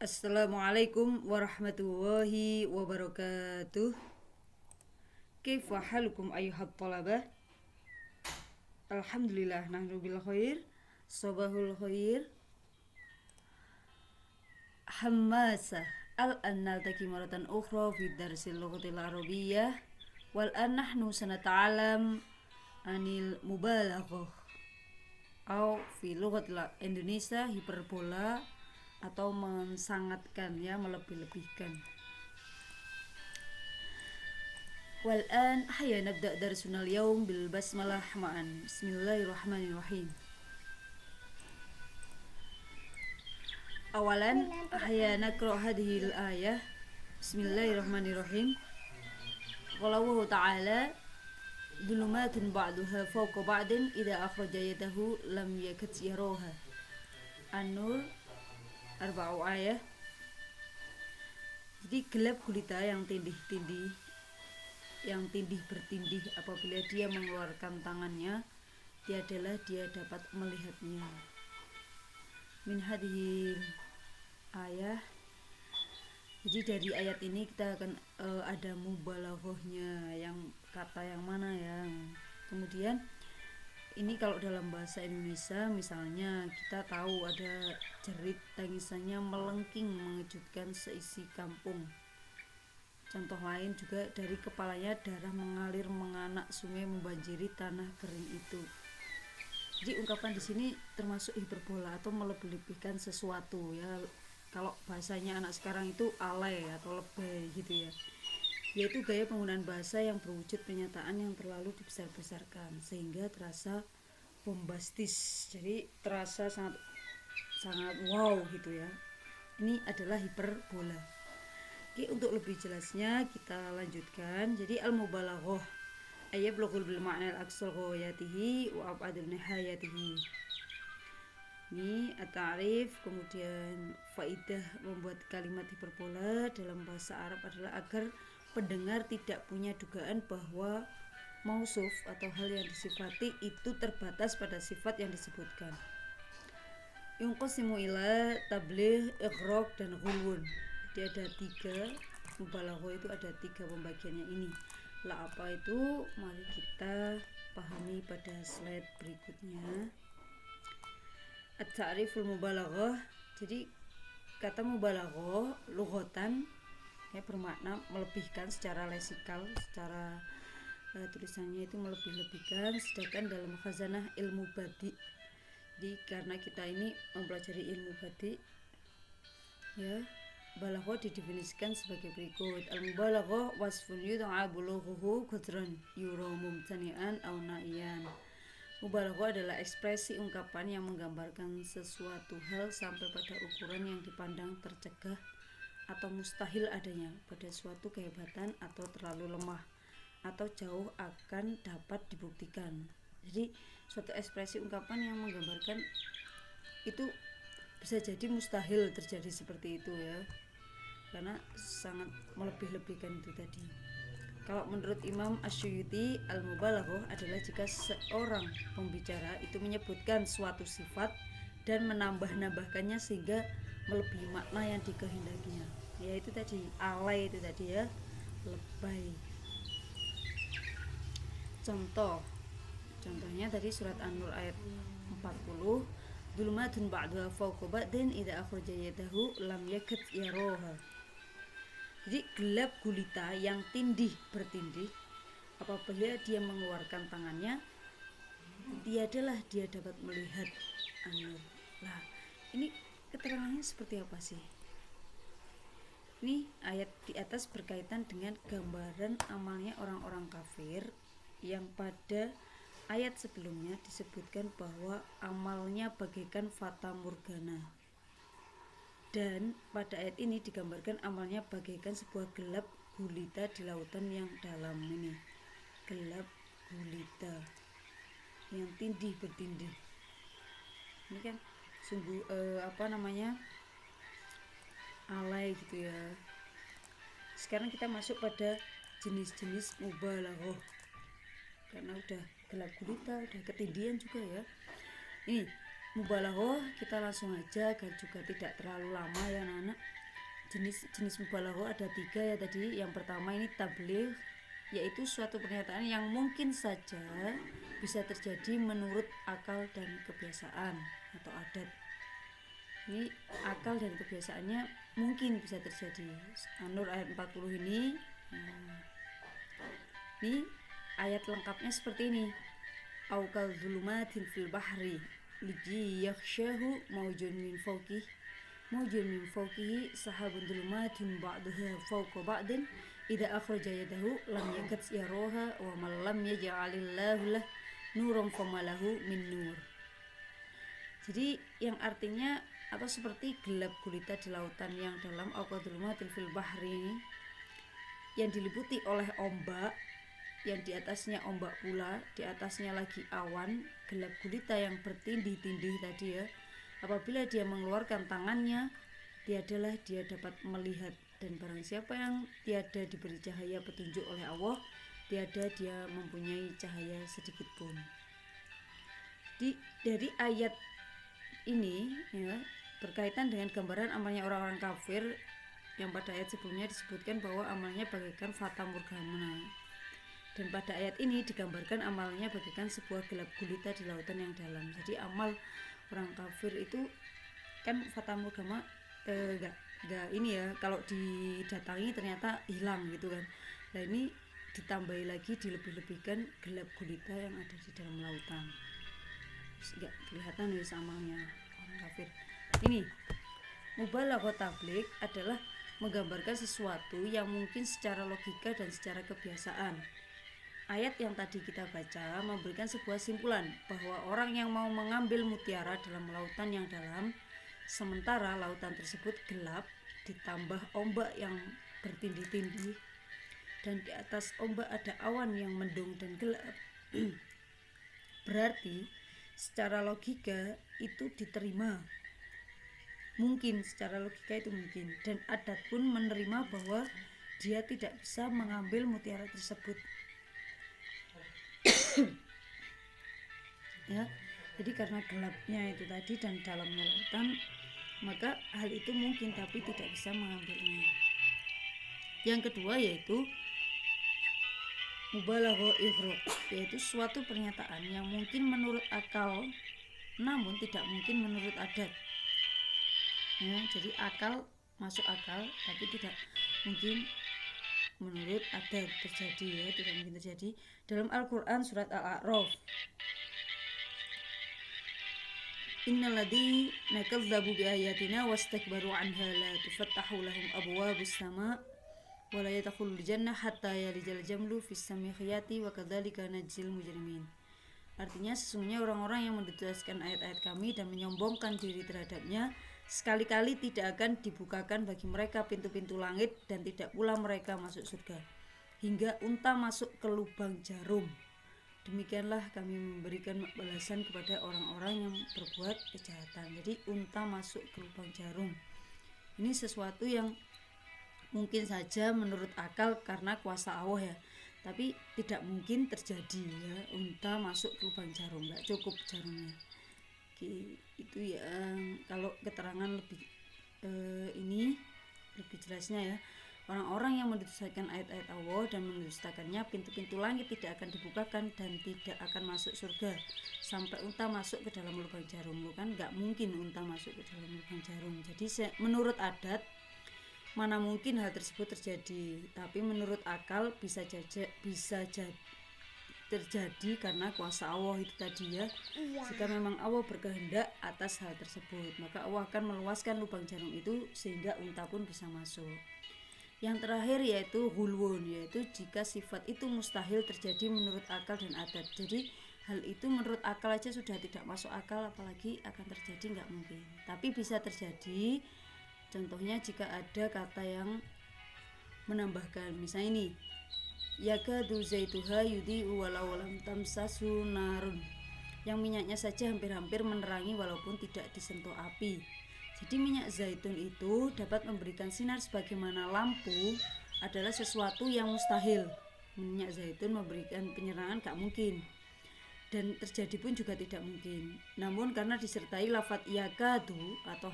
Assalamualaikum warahmatullahi wabarakatuh. Kaifa halukum ayyuhat talabah? Alhamdulillah nahnu bil khair. Sabahul khair. Hammasa al-an naltaqi maratan ukhra fi darsil lughatil arabiyyah wal an nahnu sanata'alam anil mubalaghah atau fi lughatil Indonesia hiperbola atau mensangatkan ya, melebih-lebihkan. Wal an hayya nabda darsuna al-yawm bil basmalah ma'an. Bismillahirrahmanirrahim. Awalan hayya naqra hadhihi al-ayah. Bismillahirrahmanirrahim. Qala Allah ta'ala dhulumatun ba'duha fawqa ba'din idza akhraja yadahu lam yakad yaraha. An-Nur arba'u ayah. Jadi gelap gulita yang tindih-tindih, yang tindih bertindih apabila dia mengeluarkan tangannya, tiadalah dia dapat melihatnya. Min hadhil ayah. Jadi dari ayat ini kita akan ada mubalaghahnya, yang kata yang mana yang kemudian ini kalau dalam bahasa Indonesia misalnya kita tahu ada jerit tangisannya melengking mengejutkan seisi kampung. Contoh lain juga dari kepalanya darah mengalir menganak sungai membanjiri tanah kering itu. Jadi ungkapan di sini termasuk hiperbola atau melebih-lebihkan sesuatu ya. Kalau bahasanya anak sekarang itu alay atau lebay gitu ya. Yaitu gaya penggunaan bahasa yang berwujud pernyataan yang terlalu dibesar-besarkan sehingga terasa bombastis. Jadi terasa sangat wow gitu ya. Ini adalah hiperbola. Oke, untuk lebih jelasnya kita lanjutkan. Jadi al-mubalaghah ayyablughu bil ma'na al-aqsal ghayatihi wa ab'adul nihayatihi. Ini at-ta'rif, kemudian faidah membuat kalimat hiperbola dalam bahasa Arab adalah agar pendengar tidak punya dugaan bahwa mausuf atau hal yang disifati itu terbatas pada sifat yang disebutkan. Yunqasimu ila tabligh, ighraq dan ghulwun. Jadi ada 3 mubalaghah, itu ada 3 pembagiannya ini. Lah apa itu? Mari kita pahami pada slide berikutnya. At-ta'riful mubalaghah. Jadi kata mubalaghah lughatan ya bermakna melebihkan secara lesikal, secara tulisannya itu melebih-lebihkan. Sedangkan dalam khazanah ilmu badi, jadi karena kita ini mempelajari ilmu badi ya, balaghah didefinisikan sebagai berikut. Al-mubalaghah wasfun yud'a bulughuhu qadran yura mumtani'an aw na'iyan. Mubalaghah adalah ekspresi ungkapan yang menggambarkan sesuatu hal sampai pada ukuran yang dipandang tercegah atau mustahil adanya pada suatu kehebatan atau terlalu lemah atau jauh akan dapat dibuktikan. Jadi suatu ekspresi ungkapan yang menggambarkan itu bisa jadi mustahil terjadi seperti itu ya, karena sangat melebih-lebihkan itu tadi. Kalau menurut Imam Asyuyuti, al-mubalaghah adalah jika seorang pembicara itu menyebutkan suatu sifat dan menambah-nambahkannya sehingga melebihi makna yang dikehendakinya. Ya itu tadi, alay itu tadi ya, lebay. Contohnya tadi surat An-Nur ayat 40, dhulumatun ba'duha fawqa ba'din idza akhraja yadahu lam yakad yaraha. Jadi gelap gulita yang tindih bertindih apabila dia mengeluarkan tangannya, tiadalah dia dapat melihat An-Nur. Nah, ini keterangannya seperti apa sih? Ini ayat di atas berkaitan dengan gambaran amalnya orang-orang kafir yang pada ayat sebelumnya disebutkan bahwa amalnya bagaikan fata morgana. Dan pada ayat ini digambarkan amalnya bagaikan sebuah gelap gulita di lautan yang dalam ini. Gelap gulita yang tindih bertindih. Ini kan sungguh alay gitu ya. Sekarang kita masuk pada jenis-jenis mubalaghah. Karena udah gelap gulita, udah ketindihan juga ya. Ini Mubalaghah kita langsung aja agar juga tidak terlalu lama ya anak-anak. Jenis mubalaghah ada 3 ya tadi. Yang pertama ini tabligh, yaitu suatu pernyataan yang mungkin saja bisa terjadi menurut akal dan kebiasaan atau adat. Ini akal dan kebiasaannya mungkin bisa terjadi. An-Nur ayat 40 ini. Ini ayat lengkapnya seperti ini. Aukal zulumatin fil bahri liji yakhshahu maujun min fawqihi sahabun zulumatun ba'daha fawqa ba'din idza akhraja yadahu lam yakad yaraha wa man lam yaj'alillahu lahu nuran famalahu min nur. Jadi yang artinya atau seperti gelap gulita di lautan yang dalam, aukal zulumatin fil bahri yang diliputi oleh ombak, yang di atasnya ombak pula, di atasnya lagi awan, gelap gulita yang bertindih-tindih tadi ya. Apabila dia mengeluarkan tangannya, tiadalah dia dapat melihat, dan barang siapa yang tiada diberi cahaya petunjuk oleh Allah, tiada dia mempunyai cahaya sedikit pun. Dari ayat ini ya, berkaitan dengan gambaran amalnya orang-orang kafir yang pada ayat sebelumnya disebutkan bahwa amalnya bagaikan fata morgana. Dan pada ayat ini digambarkan amalnya bagaikan sebuah gelap gulita di lautan yang dalam. Jadi amal orang kafir itu kan fata morgana enggak ini ya, kalau didatangi ternyata hilang gitu kan. Nah ini ditambahi lagi, dilebih-lebihkan gelap gulita yang ada di dalam lautan. Enggak kelihatan ya amalnya orang kafir. Ini mubalaghah tabligh adalah menggambarkan sesuatu yang mungkin secara logika dan secara kebiasaan. Ayat yang tadi kita baca memberikan sebuah simpulan bahwa orang yang mau mengambil mutiara dalam lautan yang dalam, sementara lautan tersebut gelap ditambah ombak yang bertindih-tindih, dan di atas ombak ada awan yang mendung dan gelap, berarti secara logika itu diterima. Mungkin secara logika itu mungkin, dan adat pun menerima bahwa dia tidak bisa mengambil mutiara tersebut. Ya, jadi karena gelapnya itu tadi dan dalamnya lautan, maka hal itu mungkin tapi tidak bisa mengambilnya. Yang kedua yaitu mubalaghah ighraq, yaitu suatu pernyataan yang mungkin menurut akal namun tidak mungkin menurut adat. Ya, jadi akal masuk akal tapi tidak mungkin menurut adat terjadi ya, tidak mungkin terjadi. Dalam Al-Quran surat Al-A'raf, innalladzina kadzdzabu biayatina wastakbaru anha la tufattahu lahum abwabus sama wa la yadkhulul jannah hatta yalijal jamlu fis sami khiyati wa kadzalika najzil mujrimin. Artinya sesungguhnya orang-orang yang mendustakan ayat-ayat kami dan menyombongkan diri terhadapnya, sekali-kali tidak akan dibukakan bagi mereka pintu-pintu langit, dan tidak pula mereka masuk surga hingga unta masuk ke lubang jarum. Demikianlah kami memberikan balasan kepada orang-orang yang berbuat kejahatan. Jadi unta masuk ke lubang jarum ini sesuatu yang mungkin saja menurut akal karena kuasa Allah ya, tapi tidak mungkin terjadi ya, unta masuk ke lubang jarum, nggak cukup jarumnya. Itu ya, kalau keterangan lebih ini lebih jelasnya ya, orang-orang yang mendustakan ayat-ayat Allah dan mendustakannya, pintu-pintu langit tidak akan dibukakan dan tidak akan masuk surga sampai unta masuk ke dalam lubang jarum. Kan nggak mungkin unta masuk ke dalam lubang jarum. Jadi menurut adat mana mungkin hal tersebut terjadi, tapi menurut akal bisa terjadi karena kuasa Allah itu tadi ya. Jika memang Allah berkehendak atas hal tersebut, maka Allah akan meluaskan lubang jarum itu sehingga unta pun bisa masuk. Yang terakhir yaitu hulwun, yaitu jika sifat itu mustahil terjadi menurut akal dan adat. Jadi hal itu menurut akal aja sudah tidak masuk akal, apalagi akan terjadi, nggak mungkin. Tapi bisa terjadi. Contohnya jika ada kata yang menambahkan, misalnya ini, yakadu zaituha yudhi'u walau lam tamsasu narun, yang minyaknya saja hampir-hampir menerangi walaupun tidak disentuh api. Jadi minyak zaitun itu dapat memberikan sinar sebagaimana lampu adalah sesuatu yang mustahil. Minyak zaitun memberikan penerangan gak mungkin. dan terjadi pun juga tidak mungkin. Namun karena disertai lafadz yakadu atau